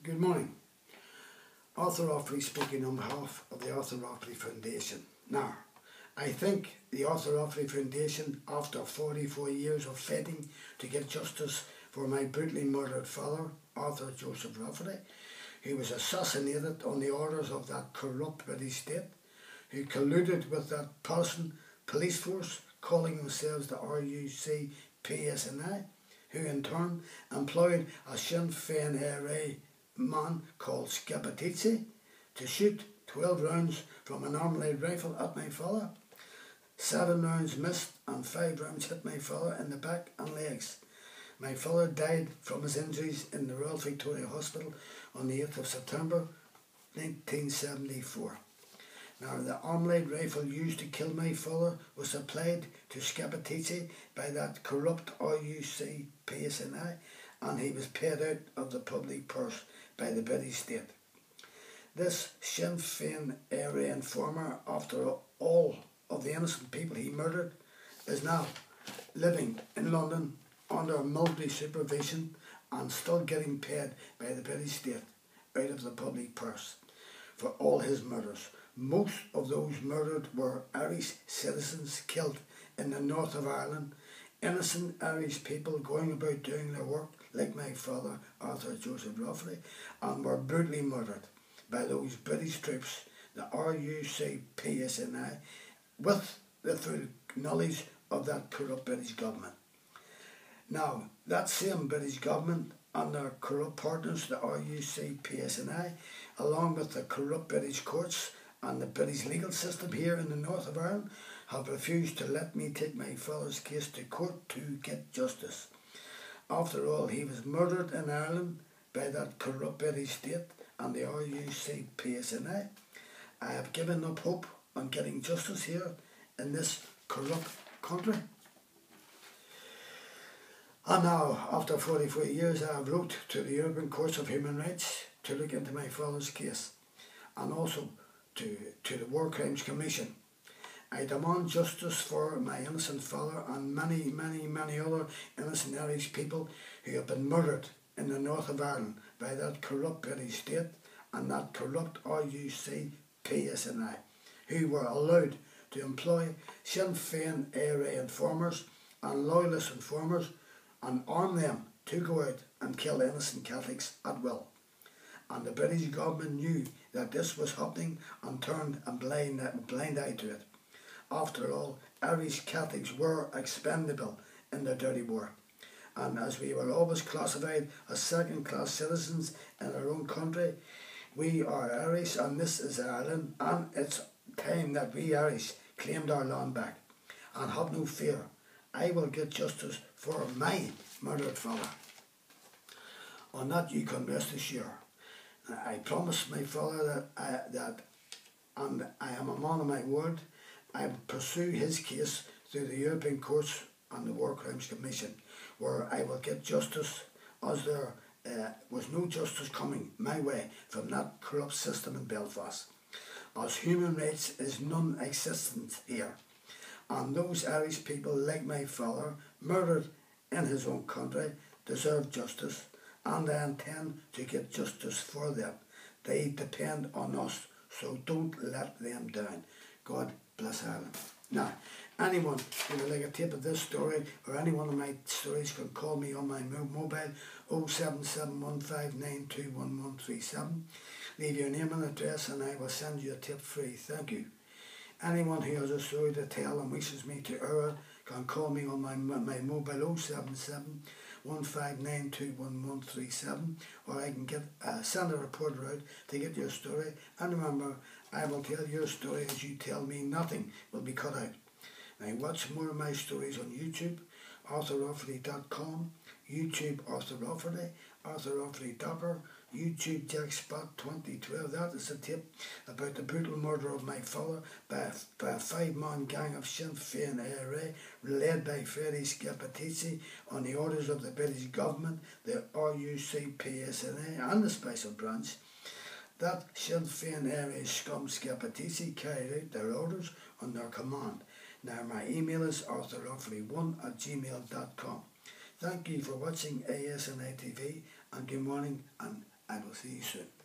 Good morning. Arthur Offaly speaking on behalf of the Arthur Offaly Foundation. Now, I think the Arthur Offaly Foundation, after 44 years of fighting to get justice for my brutally murdered father, Arthur Joseph Offaly, who was assassinated on the orders of that corrupt British state, who colluded with that Protestant police force calling themselves the RUC PSNI, who in turn employed a Sinn Féin IRA man called Scappaticci to shoot 12 rounds from an armoured rifle at my father. 7 rounds missed and 5 rounds hit my father in the back and legs. My father died from his injuries in the Royal Victoria Hospital on the 8th of September 1974. Now, the armoured rifle used to kill my father was supplied to Scappaticci by that corrupt RUC PSNI, and he was paid out of the public purse by the British state. This Sinn Féin IRA informer, after all of the innocent people he murdered, is now living in London under military supervision and still getting paid by the British state out of the public purse for all his murders. Most of those murdered were Irish citizens killed in the north of Ireland, innocent Irish people going about doing their work like my father, Arthur Joseph Offaly, and were brutally murdered by those British troops, the RUC PSNI, with the full knowledge of that corrupt British government. Now, that same British government and their corrupt partners, the RUC PSNI, along with the corrupt British courts and the British legal system here in the north of Ireland, have refused to let me take my father's case to court to get justice. After all, he was murdered in Ireland by that corrupt British state and the RUC PSNI. I have given up hope on getting justice here in this corrupt country. And now, after 44 years, I have wrote to the European Court of Human Rights to look into my father's case, and also to the War Crimes Commission. I demand justice for my innocent father and many, many, many other innocent Irish people who have been murdered in the north of Ireland by that corrupt British state and that corrupt RUC PSNI, who were allowed to employ Sinn Féin IRA informers and loyalist informers and arm them to go out and kill innocent Catholics at will. And the British government knew that this was happening and turned a blind eye to it. After all, Irish Catholics were expendable in the dirty war, and as we were always classified as second-class citizens in our own country, we are Irish and this is Ireland, and it's time that we Irish claimed our land back. And have no fear, I will get justice for my murdered father. On that you can rest assured. I promised my father that and I am a man of my word, I will pursue his case through the European Courts and the War Crimes Commission, where I will get justice, as there was no justice coming my way from that corrupt system in Belfast, as human rights is non-existent here, and those Irish people like my father, murdered in his own country, deserve justice, and I intend to get justice for them. They depend on us, so don't let them down. God bless Ireland. Now, anyone who would like a tape of this story or any one of my stories can call me on my mobile 07715921137. Leave your name and address and I will send you a tape free. Thank you. Anyone who has a story to tell and wishes me to air it can call me on my mobile 07715921137, or I can send a reporter out to get your story. And remember, I will tell your story as you tell me. Nothing will be cut out. Now watch more of my stories on YouTube, ArthurOffaly.com, YouTube Arthur Offaly, Arthur Offaly Dopper, YouTube Jackspot 2012. That is a tip about the brutal murder of my father by a 5-man gang of Sinn Féin IRA led by Freddie Scappaticci on the orders of the British government, the RUC PSNI and the Special Branch. That Sinn Féin IRA scum Scappaticci carried out their orders on their command. Now my email is arthuroffaly1@gmail.com. Thank you for watching ASNA TV, and good morning, and I will see you soon.